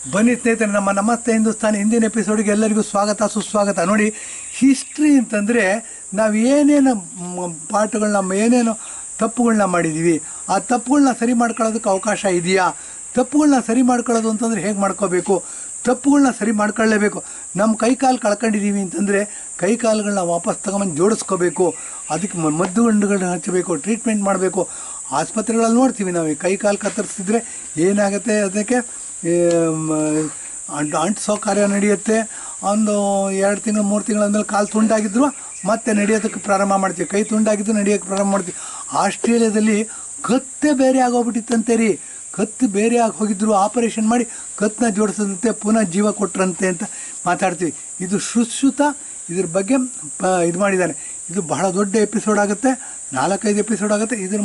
ಬನ್ನಿ ಸ್ನೇಹಿತರೆ, ನಮ್ಮ ನಮಸ್ತೆ ಹಿಂದೂಸ್ತಾನಿ ಹಿಂದಿನ ಎಪಿಸೋಡಿಗೆ ಎಲ್ಲರಿಗೂ ಸ್ವಾಗತ ಸುಸ್ವಾಗತ. ನೋಡಿ, ಹಿಸ್ಟ್ರಿ ಅಂತಂದರೆ ನಾವು ಏನೇನು ಪಾಠಗಳನ್ನ ಏನೇನು ತಪ್ಪುಗಳನ್ನ ಮಾಡಿದ್ದೀವಿ, ಆ ತಪ್ಪುಗಳನ್ನ ಸರಿ ಮಾಡ್ಕೊಳ್ಳೋದಕ್ಕೆ ಅವಕಾಶ ಇದೆಯಾ, ತಪ್ಪುಗಳನ್ನ ಸರಿ ಮಾಡ್ಕೊಳ್ಳೋದು ಅಂತಂದರೆ ಹೇಗೆ ಮಾಡ್ಕೋಬೇಕು, ತಪ್ಪುಗಳನ್ನ ಸರಿ ಮಾಡ್ಕೊಳ್ಳೇಬೇಕು. ನಮ್ಮ ಕೈಕಾಲು ಕಳ್ಕೊಂಡಿದ್ದೀವಿ ಅಂತಂದರೆ ಕೈಕಾಲುಗಳನ್ನ ವಾಪಸ್ ತಗೊಂಬಂದು ಜೋಡಿಸ್ಕೋಬೇಕು, ಅದಕ್ಕೆ ಮದ್ದುಗಂಡುಗಳನ್ನ ಹಚ್ಚಬೇಕು, ಟ್ರೀಟ್ಮೆಂಟ್ ಮಾಡಬೇಕು. ಆಸ್ಪತ್ರೆಗಳಲ್ಲಿ ನೋಡ್ತೀವಿ ನಾವು, ಕೈಕಾಲು ಕತ್ತರಿಸಿದ್ರೆ ಏನಾಗುತ್ತೆ, ಅದಕ್ಕೆ ಅಂಟಿಸೋ ಕಾರ್ಯ ನಡೆಯುತ್ತೆ. ಒಂದು 2 ತಿಂಗಳು 3 ತಿಂಗಳ ಮೇಲೆ ಕಾಲು ತುಂಡಾಗಿದ್ರು ಮತ್ತೆ ನಡೆಯೋದಕ್ಕೆ ಪ್ರಾರಂಭ ಮಾಡ್ತೀವಿ, ಕೈ ತುಂಡಾಗಿದ್ದು ನಡೆಯೋಕ್ಕೆ ಪ್ರಾರಂಭ ಮಾಡ್ತೀವಿ. ಆಸ್ಟ್ರೇಲಿಯಾದಲ್ಲಿ ಕತ್ತೆ ಬೇರೆ ಆಗೋಗ್ಬಿಟ್ಟಿತ್ತಂತೆ ರೀ, ಕತ್ತು ಬೇರೆ ಆಗಿ ಹೋಗಿದ್ರು, ಆಪರೇಷನ್ ಮಾಡಿ ಕತ್ತನ್ನ ಜೋಡಿಸದಂತೆ ಪುನಃ ಜೀವ ಕೊಟ್ರಂತೆ ಅಂತ ಮಾತಾಡ್ತೀವಿ. ಇದು ಸುಶ್ರುತ, ಇದ್ರ ಬಗ್ಗೆ ಇದು ಮಾಡಿದ್ದಾನೆ. ಇದು ಬಹಳ ದೊಡ್ಡ ಎಪಿಸೋಡ್ ಆಗುತ್ತೆ, 4-5 ಎಪಿಸೋಡ್ ಆಗುತ್ತೆ. ಇದ್ರ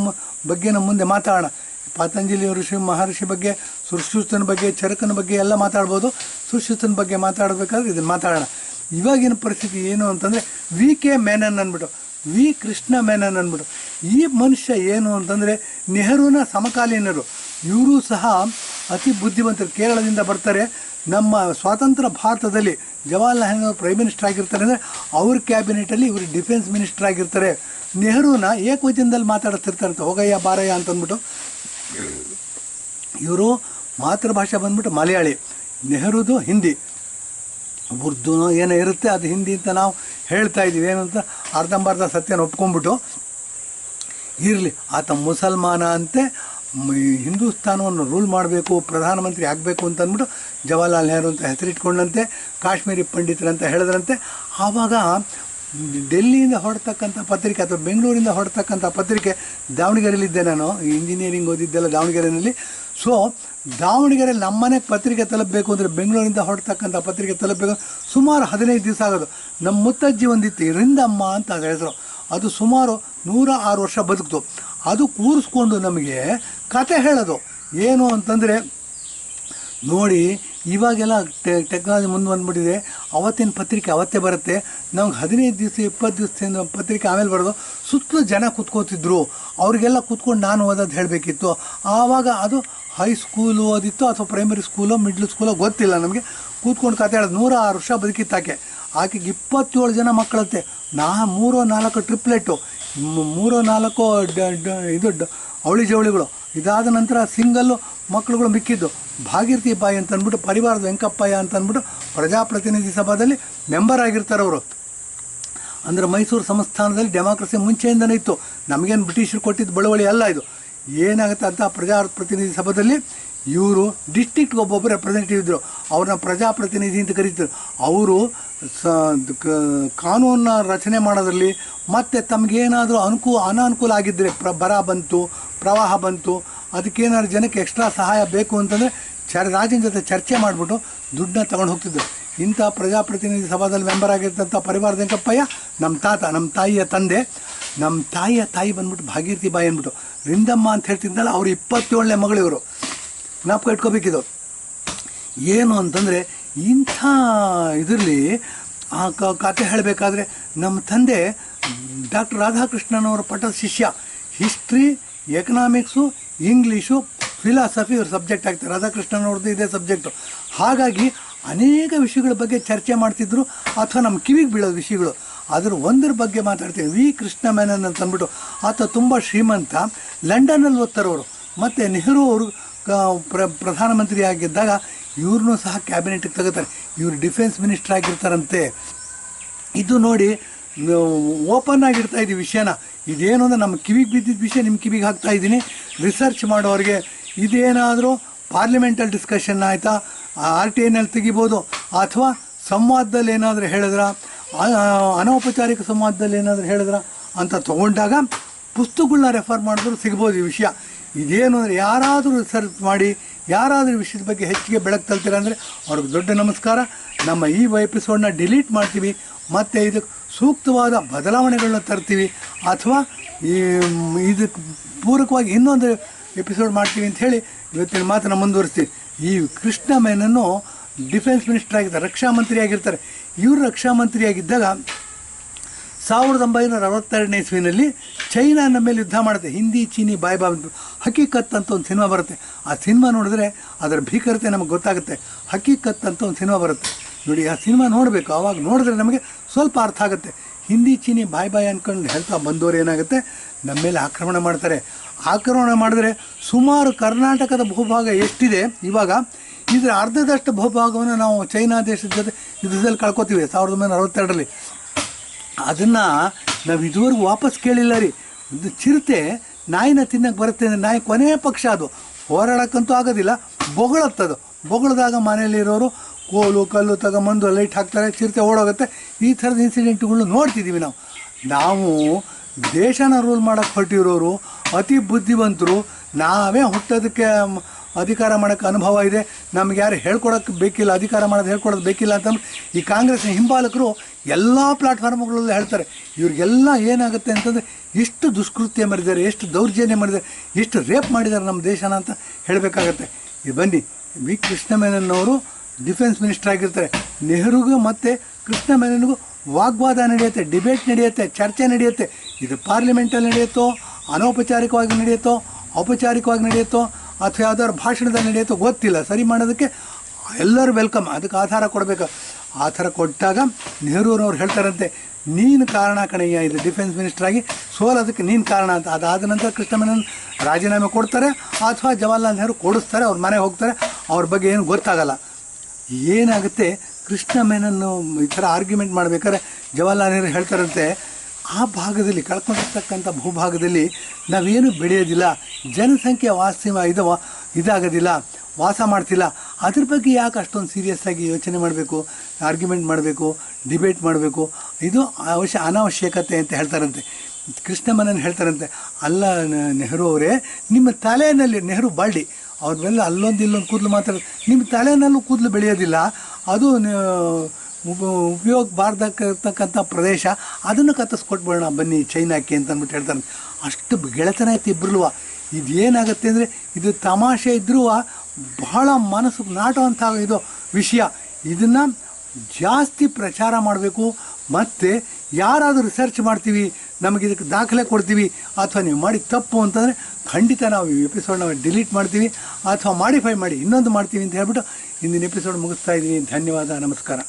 ಬಗ್ಗೆ ನಮ್ಮ ಮುಂದೆ ಮಾತಾಡೋಣ. ಪತಂಜಲಿ ಮಹರ್ಷಿ ಬಗ್ಗೆ, ಸುಶ್ರುತನ ಬಗ್ಗೆ, ಚರಕನ ಬಗ್ಗೆ ಎಲ್ಲ ಮಾತಾಡ್ಬೋದು. ಸುಶ್ರುತನ ಬಗ್ಗೆ ಮಾತಾಡಬೇಕಾದ್ರೆ ಇದನ್ನು ಮಾತಾಡೋಣ. ಇವಾಗಿನ ಪರಿಸ್ಥಿತಿ ಏನು ಅಂತಂದರೆ ವಿ ಮೆನನ್ ಅಂದ್ಬಿಟ್ಟು, ವಿ ಕೃಷ್ಣ ಮೆನನ್ ಅಂದ್ಬಿಟ್ಟು, ಈ ಮನುಷ್ಯ ಏನು ಅಂತಂದರೆ ನೆಹರೂನ ಸಮಕಾಲೀನರು. ಇವರು ಸಹ ಅತಿ ಬುದ್ಧಿವಂತರು, ಕೇರಳದಿಂದ ಬರ್ತಾರೆ. ನಮ್ಮ ಸ್ವಾತಂತ್ರ್ಯ ಭಾರತದಲ್ಲಿ ಜವಾಹರ್ಲಾಲ್ ನೆಹರು ಪ್ರೈಮ್ ಮಿನಿಸ್ಟರ್ ಆಗಿರ್ತಾರೆ ಅಂದರೆ ಅವ್ರ ಕ್ಯಾಬಿನೆಟಲ್ಲಿ ಇವರು ಡಿಫೆನ್ಸ್ ಮಿನಿಸ್ಟರ್ ಆಗಿರ್ತಾರೆ. ನೆಹರೂನ ಏಕವಚನದಲ್ಲಿ ಮಾತಾಡ್ತಿರ್ತಾರಂತೆ, ಹೋಗಯ್ಯ ಬಾರಯ್ಯ ಅಂತಂದ್ಬಿಟ್ಟು. ಇವರು ಮಾತೃಭಾಷೆ ಬಂದ್ಬಿಟ್ಟು ಮಲಯಾಳಿ, ನೆಹರುದು ಹಿಂದಿ, ಉರ್ದುನೋ ಏನೋ ಇರುತ್ತೆ, ಅದು ಹಿಂದಿ ಅಂತ ನಾವು ಹೇಳ್ತಾ ಇದ್ದೀವಿ. ಏನಂತ ಅರ್ಧಂಬರ್ಧ ಸತ್ಯನ ಒಪ್ಕೊಂಡ್ಬಿಟ್ಟು ಇರಲಿ, ಆತ ಮುಸಲ್ಮಾನ ಅಂತೆ, ಹಿಂದೂಸ್ತಾನವನ್ನು ರೂಲ್ ಮಾಡಬೇಕು, ಪ್ರಧಾನಮಂತ್ರಿ ಆಗಬೇಕು ಅಂತ ಅಂದ್ಬಿಟ್ಟು ಜವಾಹರ್ಲಾಲ್ ನೆಹರು ಅಂತ ಹೆಸರಿಟ್ಕೊಂಡಂತೆ, ಕಾಶ್ಮೀರಿ ಪಂಡಿತರಂತ ಹೇಳಿದ್ರಂತೆ. ಆವಾಗ ಡೆಲ್ಲಿಯಿಂದ ಹೊರಡ್ತಕ್ಕಂಥ ಪತ್ರಿಕೆ ಅಥವಾ ಬೆಂಗಳೂರಿಂದ ಹೊರಡ್ತಕ್ಕಂಥ ಪತ್ರಿಕೆ, ದಾವಣಗೆರೆಯಲ್ಲಿದ್ದೆ ನಾನು, ಇಂಜಿನಿಯರಿಂಗ್ ಓದಿದ್ದೆಲ್ಲ ದಾವಣಗೆರೆಯಲ್ಲಿ. ಸೊ ದಾವಣಗೆರೆಯಲ್ಲಿ ನಮ್ಮನೆಗೆ ಪತ್ರಿಕೆ ತಲುಪಬೇಕು ಅಂದರೆ ಬೆಂಗಳೂರಿಂದ ಹೊರಡ್ತಕ್ಕಂಥ ಪತ್ರಿಕೆ ತಲುಪಬೇಕು ಸುಮಾರು 15 ದಿವಸ ಆಗೋದು. ನಮ್ಮ ಮುತ್ತಜ್ಜಿ ಒಂದಿತ್ತು, ರಿಂದಮ್ಮ ಅಂತ ಅದು ಹೆಸರು, ಅದು ಸುಮಾರು 106 ವರ್ಷ ಬದುಕ್ತು. ಅದು ಕೂರಿಸ್ಕೊಂಡು ನಮಗೆ ಕತೆ ಹೇಳೋದು. ಏನು ಅಂತಂದರೆ ನೋಡಿ, ಇವಾಗೆಲ್ಲ ಟೆಕ್ನಾಲಜಿ ಮುಂದೆ ಬಂದುಬಿಟ್ಟಿದೆ. ಅವತ್ತಿನ ಪತ್ರಿಕೆ ಅವತ್ತೇ ಬರುತ್ತೆ, ನಮ್ಗೆ 15 ದಿವಸ 20 ದಿವಸದಿಂದ ಪತ್ರಿಕೆ ಆಮೇಲೆ ಬರೋದು. ಸುತ್ತಲೂ ಜನ ಕೂತ್ಕೋತಿದ್ರು, ಅವ್ರಿಗೆಲ್ಲ ಕೂತ್ಕೊಂಡು ನಾನು ಓದೋದು ಹೇಳಬೇಕಿತ್ತು. ಆವಾಗ ಅದು ಹೈಸ್ಕೂಲು ಓದಿತ್ತು ಅಥವಾ ಪ್ರೈಮರಿ ಸ್ಕೂಲೋ ಮಿಡ್ಲ್ ಸ್ಕೂಲೋ ಗೊತ್ತಿಲ್ಲ ನಮಗೆ. ಕೂತ್ಕೊಂಡು ಕತೆ ಹೇಳೋದು. 106 ವರ್ಷ ಬದುಕಿತ್ತು ಆಕೆಗೆ 27 ಜನ ಮಕ್ಕಳತ್ತೆ. 3-4 ಟ್ರಿಪ್ಲೆಟ್ಟು, 3-4 ಇದು ಅವಳಿ ಜವಳಿಗಳು. ಇದಾದ ನಂತರ ಸಿಂಗಲ್ಲು ಮಕ್ಕಳುಗಳು ಮಿಕ್ಕಿದ್ದು. ಭಾಗೀರಥಿ ಬಾಯಿ ಅಂತ ಅಂದ್ಬಿಟ್ಟು, ಪರಿವಾರದ ವೆಂಕಪ್ಪಯ್ಯ ಅಂತ ಅಂದ್ಬಿಟ್ಟು ಪ್ರಜಾಪ್ರತಿನಿಧಿ ಸಭಾದಲ್ಲಿ ಮೆಂಬರ್ ಆಗಿರ್ತಾರೆ ಅವರು. ಅಂದರೆ ಮೈಸೂರು ಸಂಸ್ಥಾನದಲ್ಲಿ ಡೆಮಾಕ್ರಸಿ ಮುಂಚೆಯಿಂದನೇ ಇತ್ತು, ನಮಗೇನು ಬ್ರಿಟಿಷರು ಕೊಟ್ಟಿದ್ದು ಬಳುವಳಿ ಅಲ್ಲ ಇದು. ಏನಾಗುತ್ತೆ ಅಂತ ಪ್ರಜಾಪ್ರತಿನಿಧಿ ಸಭಾದಲ್ಲಿ ಇವರು ಡಿಸ್ಟ್ರಿಕ್ಟ್ಗೆ ಒಬ್ಬೊಬ್ಬರು ರೆಪ್ರೆಸೆಂಟೇಟಿವ್ ಇದ್ದರು, ಅವ್ರನ್ನ ಪ್ರಜಾಪ್ರತಿನಿಧಿ ಅಂತ ಕರೀತಾರೆ. ಅವರು ಕಾನೂನನ್ನ ರಚನೆ ಮಾಡೋದ್ರಲ್ಲಿ ಮತ್ತು ತಮಗೇನಾದರೂ ಅನಾನುಕೂಲ ಆಗಿದ್ದರೆ, ಬರ ಬಂತು, ಪ್ರವಾಹ ಬಂತು, ಅದಕ್ಕೇನಾದ್ರು ಜನಕ್ಕೆ ಎಕ್ಸ್ಟ್ರಾ ಸಹಾಯ ಬೇಕು ಅಂತಂದರೆ ರಾಜನ ಜೊತೆ ಚರ್ಚೆ ಮಾಡಿಬಿಟ್ಟು ದುಡ್ಡನ್ನ ತಗೊಂಡು ಹೋಗ್ತಿದ್ದರು. ಇಂಥ ಪ್ರಜಾಪ್ರತಿನಿಧಿ ಸಭಾದಲ್ಲಿ ಮೆಂಬರ್ ಆಗಿರ್ತಂಥ ಪರಿವಾರದ ವೆಂಕಪ್ಪಯ್ಯ ನಮ್ಮ ತಾತ, ನಮ್ಮ ತಾಯಿಯ ತಂದೆ. ನಮ್ಮ ತಾಯಿಯ ತಾಯಿ ಬಂದ್ಬಿಟ್ಟು ಭಾಗೀರಥಿ ಬಾಯಿ ಅಂದ್ಬಿಟ್ಟು, ರಿಂದಮ್ಮ ಅಂತ ಹೇಳ್ತಿದ್ದಲ್ಲ, ಅವರು 27ನೇ ಮಗಳು. ಇವರು ಜ್ಞಾಪಕ ಇಟ್ಕೋಬೇಕಿದ್ದು. ಏನು ಅಂತಂದರೆ ಇಂಥ ಇದರಲ್ಲಿ ಆ ಕತೆ ಹೇಳಬೇಕಾದ್ರೆ ನಮ್ಮ ತಂದೆ ಡಾಕ್ಟರ್ ರಾಧಾಕೃಷ್ಣನವರ ಪಟ್ಟದ ಶಿಷ್ಯ. ಹಿಸ್ಟ್ರಿ, ಎಕನಾಮಿಕ್ಸು, ಇಂಗ್ಲೀಷು, ಫಿಲಾಸಫಿ ಇವ್ರ ಸಬ್ಜೆಕ್ಟ್ ಆಗ್ತಾರೆ. ರಾಧಾಕೃಷ್ಣನವ್ರದ್ದು ಇದೇ ಸಬ್ಜೆಕ್ಟು. ಹಾಗಾಗಿ ಅನೇಕ ವಿಷಯಗಳ ಬಗ್ಗೆ ಚರ್ಚೆ ಮಾಡ್ತಿದ್ರು, ಅಥವಾ ನಮ್ಮ ಕಿವಿಗೆ ಬೀಳೋ ವಿಷಯಗಳು. ಅದರ ಒಂದರ ಬಗ್ಗೆ ಮಾತಾಡ್ತೀವಿ. ವಿ ಕೃಷ್ಣ ಮೆನನ್ ಅಂತ ಅಂದ್ಬಿಟ್ಟು, ಆತ ತುಂಬ ಶ್ರೀಮಂತ, ಲಂಡನ್ನಲ್ಲಿ ಓದ್ತಾರವರು. ಮತ್ತು ನೆಹರು ಅವರು ಪ್ರಧಾನಮಂತ್ರಿ ಆಗಿದ್ದಾಗ ಇವ್ರನ್ನೂ ಸಹ ಕ್ಯಾಬಿನೆಟ್ಗೆ ತಗೋತಾರೆ. ಇವರು ಡಿಫೆನ್ಸ್ ಮಿನಿಸ್ಟರ್ ಆಗಿರ್ತಾರಂತೆ. ಇದು ನೋಡಿ, ಓಪನ್ ಆಗಿರ್ತಾ ಇದ್ದೀವಿ ವಿಷಯನ. ಇದೇನು ಅಂದರೆ ನಮ್ಮ ಕಿವಿಗೆ ಬಿದ್ದಿದ್ದ ವಿಷಯ ನಿಮ್ಮ ಕಿವಿಗೆ ಹಾಕ್ತಾಯಿದ್ದೀನಿ. ರಿಸರ್ಚ್ ಮಾಡೋರಿಗೆ ಇದೇನಾದರೂ ಪಾರ್ಲಿಮೆಂಟಲ್ಲಿ ಡಿಸ್ಕಷನ್ ಆಯಿತಾ, RTIನಲ್ಲಿ ತೆಗಿಬೋದು, ಅಥವಾ ಸಂವಾದದಲ್ಲಿ ಏನಾದರೂ ಹೇಳಿದ್ರ, ಅನೌಪಚಾರಿಕ ಸಂವಾದದಲ್ಲಿ ಏನಾದರೂ ಹೇಳಿದ್ರ ಅಂತ ತೊಗೊಂಡಾಗ ಪುಸ್ತಕಗಳನ್ನ ರೆಫರ್ ಮಾಡಿದ್ರು ಸಿಗ್ಬೋದು ಈ ವಿಷಯ. ಇದೇನು ಅಂದರೆ ಯಾರಾದರೂ ರಿಸರ್ಚ್ ಮಾಡಿ ಯಾರಾದರೂ ವಿಷಯದ ಬಗ್ಗೆ ಹೆಚ್ಚಿಗೆ ಬೆಳಕು ತಲ್ತೀರ ಅಂದರೆ ಅವ್ರಿಗೆ ದೊಡ್ಡ ನಮಸ್ಕಾರ. ನಮ್ಮ ಈ ಎಪಿಸೋಡನ್ನ ಡಿಲೀಟ್ ಮಾಡ್ತೀವಿ, ಮತ್ತು ಇದಕ್ಕೆ ಸೂಕ್ತವಾದ ಬದಲಾವಣೆಗಳನ್ನ ತರ್ತೀವಿ, ಅಥವಾ ಇದಕ್ಕೆ ಪೂರಕವಾಗಿ ಇನ್ನೊಂದು ಎಪಿಸೋಡ್ ಮಾಡ್ತೀವಿ ಅಂಥೇಳಿ ಇವತ್ತಿನ ಮಾತನ್ನು ಮುಂದುವರಿಸ್ತೀವಿ. ಈ ಕೃಷ್ಣ ಮೆನನ್ನು ಡಿಫೆನ್ಸ್ ಮಿನಿಸ್ಟರ್ ಆಗಿರ್ತಾರೆ, ರಕ್ಷಾ ಮಂತ್ರಿ ಆಗಿರ್ತಾರೆ. ಇವರು ರಕ್ಷಾ ಮಂತ್ರಿ ಆಗಿದ್ದಾಗ 1962ನೇ ಇಸ್ವಿನಲ್ಲಿ ಚೈನಾ ನಮ್ಮ ಮೇಲೆ ಯುದ್ಧ ಮಾಡುತ್ತೆ. ಹಿಂದಿ ಚೀನಿ ಬಾಯ್ ಬಾಬ್ ಹಕೀಕತ್ ಅಂತ ಒಂದು ಸಿನಿಮಾ ಬರುತ್ತೆ. ಆ ಸಿನಿಮಾ ನೋಡಿದ್ರೆ ಅದರ ಭೀಕರತೆ ನಮಗೆ ಗೊತ್ತಾಗುತ್ತೆ. ಹಕೀಕತ್ ಅಂತ ಒಂದು ಸಿನಿಮಾ ಬರುತ್ತೆ ನೋಡಿ, ಆ ಸಿನಿಮಾ ನೋಡಬೇಕು. ಆವಾಗ ನೋಡಿದ್ರೆ ನಮಗೆ ಸ್ವಲ್ಪ ಅರ್ಥ ಆಗುತ್ತೆ. ಹಿಂದಿ ಚೀನಿ ಬಾಯ್ ಬಾಯ್ ಅಂದ್ಕೊಂಡು ಹೇಳ್ತಾ ಬಂದವರು ಏನಾಗುತ್ತೆ, ನಮ್ಮ ಮೇಲೆ ಆಕ್ರಮಣ ಮಾಡ್ತಾರೆ. ಆಕ್ರಮಣ ಮಾಡಿದ್ರೆ ಸುಮಾರು ಕರ್ನಾಟಕದ ಭೂಭಾಗ ಎಷ್ಟಿದೆ ಇವಾಗ, ಇದರ ಅರ್ಧದಷ್ಟು ಭೂಭಾಗವನ್ನು ನಾವು ಚೈನಾ ದೇಶದ ಜೊತೆ ಯುದ್ಧದಲ್ಲಿ ಕಳ್ಕೊತೀವಿ 1962ರಲ್ಲಿ. ಅದನ್ನು ನಾವು ಇದುವರೆಗೂ ವಾಪಸ್ ಕೇಳಿಲ್ಲ ರೀ. ಇದು ಚಿರತೆ ನಾಯಿನ ತಿನ್ನಕ್ಕೆ ಬರುತ್ತೆ ಅಂದರೆ ನಾಯಿ ಕೊನೆಯ ಪಕ್ಷ ಅದು ಹೋರಾಡೋಕ್ಕಂತೂ ಆಗೋದಿಲ್ಲ, ಬೊಗಳತ್ತದು. ಬೊಗಳದಾಗ ಮನೆಯಲ್ಲಿರೋರು ಕೋಲು ಕಲ್ಲು ತಗೊಂಬಂದು ಲೈಟ್ ಹಾಕ್ತಾರೆ, ಚಿರತೆ ಓಡೋಗುತ್ತೆ. ಈ ಥರದ ಇನ್ಸಿಡೆಂಟ್ಗಳು ನೋಡ್ತಿದ್ದೀವಿ ನಾವು. ನಾವು ದೇಶನ ರೂಲ್ ಮಾಡೋಕ್ಕೆ ಹೊರಟಿರೋರು ಅತಿ ಬುದ್ಧಿವಂತರು. ನಾವೇ ಹುಟ್ಟೋದಕ್ಕೆ ಅಧಿಕಾರ ಮಾಡೋಕ್ಕೆ ಅನುಭವ ಇದೆ, ನಮ್ಗೆ ಯಾರು ಹೇಳ್ಕೊಡೋಕ್ಕೆ ಬೇಕಿಲ್ಲ, ಅಧಿಕಾರ ಮಾಡೋದು ಹೇಳ್ಕೊಡೋದು ಬೇಕಿಲ್ಲ ಅಂತಂದ್ರೆ ಈ ಕಾಂಗ್ರೆಸ್ನ ಹಿಂಬಾಲಕರು ಎಲ್ಲ ಪ್ಲಾಟ್ಫಾರ್ಮ್ಗಳಲ್ಲೂ ಹೇಳ್ತಾರೆ. ಇವ್ರಿಗೆಲ್ಲ ಏನಾಗುತ್ತೆ ಅಂತಂದರೆ ಎಷ್ಟು ದುಷ್ಕೃತ್ಯ ಮಾಡಿದ್ದಾರೆ, ಎಷ್ಟು ದೌರ್ಜನ್ಯ ಮಾಡಿದ್ದಾರೆ, ಎಷ್ಟು ರೇಪ್ ಮಾಡಿದ್ದಾರೆ ನಮ್ಮ ದೇಶನ ಅಂತ ಹೇಳಬೇಕಾಗತ್ತೆ. ಇದು ಬನ್ನಿ, ವಿ ಕೃಷ್ಣ ಮೆನನ್ನವರು ಡಿಫೆನ್ಸ್ ಮಿನಿಸ್ಟರ್ ಆಗಿರ್ತಾರೆ. ನೆಹರುಗೂ ಮತ್ತು ಕೃಷ್ಣ ಮೆನನ್ಗೂ ವಾಗ್ವಾದ ನಡೆಯುತ್ತೆ, ಡಿಬೇಟ್ ನಡೆಯುತ್ತೆ, ಚರ್ಚೆ ನಡೆಯುತ್ತೆ. ಇದು ಪಾರ್ಲಿಮೆಂಟಲ್ಲಿ ನಡೆಯುತ್ತೋ, ಅನೌಪಚಾರಿಕವಾಗಿ ನಡೆಯುತ್ತೋ, ಔಪಚಾರಿಕವಾಗಿ ನಡೆಯುತ್ತೋ, ಅಥವಾ ಯಾವ್ದಾದ್ರು ಭಾಷಣದಲ್ಲಿ ನಡೆಯುತ್ತೋ ಗೊತ್ತಿಲ್ಲ. ಸರಿ ಮಾಡೋದಕ್ಕೆ ಎಲ್ಲರೂ ವೆಲ್ಕಮ್, ಅದಕ್ಕೆ ಆಧಾರ ಕೊಡಬೇಕು. ಆ ಥರ ಕೊಟ್ಟಾಗ ನೆಹರೂರವ್ರು ಹೇಳ್ತಾರಂತೆ, ನೀನು ಕಾರಣ ಕಣಯ್ಯ ಇದು ಡಿಫೆನ್ಸ್ ಮಿನಿಸ್ಟ್ರಾಗಿ ಸೋಲೋದಕ್ಕೆ ನೀನು ಕಾರಣ ಅಂತ. ಅದಾದ ನಂತರ ಕೃಷ್ಣ ಮೆನನ್ ರಾಜೀನಾಮೆ ಕೊಡ್ತಾರೆ, ಅಥವಾ ಜವಾಹರ್ಲಾಲ್ ನೆಹರು ಕೊಡಿಸ್ತಾರೆ, ಅವ್ರ ಮನೆಗೆ ಹೋಗ್ತಾರೆ, ಅವ್ರ ಬಗ್ಗೆ ಏನು ಗೊತ್ತಾಗಲ್ಲ. ಏನಾಗುತ್ತೆ, ಕೃಷ್ಣ ಮೆನನ್ನು ಈ ಥರ ಆರ್ಗ್ಯುಮೆಂಟ್ ಮಾಡಬೇಕಾದ್ರೆ ಜವಾಹರ್ಲಾಲ್ ನೆಹರು ಹೇಳ್ತಾರಂತೆ, ಆ ಭಾಗದಲ್ಲಿ ಕಳ್ಕೊಂಡಿರ್ತಕ್ಕಂಥ ಭೂಭಾಗದಲ್ಲಿ ನಾವೇನು ಬೆಳೆಯೋದಿಲ್ಲ, ಜನಸಂಖ್ಯೆ ಇದಾಗೋದಿಲ್ಲ, ವಾಸ ಮಾಡ್ತಿಲ್ಲ. ಅದ್ರ ಬಗ್ಗೆ ಯಾಕೆ ಅಷ್ಟೊಂದು ಸೀರಿಯಸ್ಸಾಗಿ ಯೋಚನೆ ಮಾಡಬೇಕು, ಆರ್ಗ್ಯುಮೆಂಟ್ ಮಾಡಬೇಕು, ಡಿಬೇಟ್ ಮಾಡಬೇಕು, ಇದು ಅನಾವಶ್ಯಕತೆ ಅಂತ ಹೇಳ್ತಾರಂತೆ. ಕೃಷ್ಣ ಮೆನನ್ ಹೇಳ್ತಾರಂತೆ, ಅಲ್ಲ ನೆಹರು ಅವರೇ, ನಿಮ್ಮ ತಲೆಯಲ್ಲಿ ನೆಹರು ಬಾಲ್ಡಿ ಅವ್ರ ಮೇಲೆ ಅಲ್ಲೊಂದು ಇಲ್ಲೊಂದು ಕೂದಲು ಮಾತಾಡೋದು, ನಿಮ್ಮ ತಲೆಯಲ್ಲೂ ಕೂದಲು ಬೆಳೆಯೋದಿಲ್ಲ, ಅದು ಉಪಯೋಗ ಬಾರ್ದಕ್ಕಂಥ ಪ್ರದೇಶ, ಅದನ್ನು ಕತ್ತಿಸ್ಕೊಟ್ಬಿಡೋಣ ಬನ್ನಿ ಚೈನಾಕ್ಕೆ ಅಂತ ಅಂದ್ಬಿಟ್ಟು ಹೇಳ್ತಾರೆ. ಅಷ್ಟು ಗೆಳೆತನ ಐತಿ ಇಬ್ಬರಲ್ವ. ಇದೇನಾಗುತ್ತೆ ಅಂದರೆ ಇದು ತಮಾಷೆ ಇದ್ರೂ ಬಹಳ ಮನಸ್ಸು ನಾಟುವಂಥ ಇದು ವಿಷಯ. ಇದನ್ನು ಜಾಸ್ತಿ ಪ್ರಚಾರ ಮಾಡಬೇಕು. ಮತ್ತು ಯಾರಾದರೂ ರಿಸರ್ಚ್ ಮಾಡ್ತೀವಿ, ನಮಗೆ ಇದಕ್ಕೆ ದಾಖಲೆ ಕೊಡ್ತೀವಿ, ಅಥವಾ ನೀವು ಮಾಡಿ ತಪ್ಪು ಅಂತಂದರೆ ಖಂಡಿತ ನಾವು ಈ ಎಪಿಸೋಡ್ನ ಡಿಲೀಟ್ ಮಾಡ್ತೀವಿ ಅಥವಾ ಮಾಡಿಫೈ ಮಾಡಿ ಇನ್ನೊಂದು ಮಾಡ್ತೀವಿ ಅಂತ ಹೇಳ್ಬಿಟ್ಟು ಇಂದಿನ ಎಪಿಸೋಡ್ ಮುಗಿಸ್ತಾ ಇದ್ದೀವಿ. ಧನ್ಯವಾದ, ನಮಸ್ಕಾರ.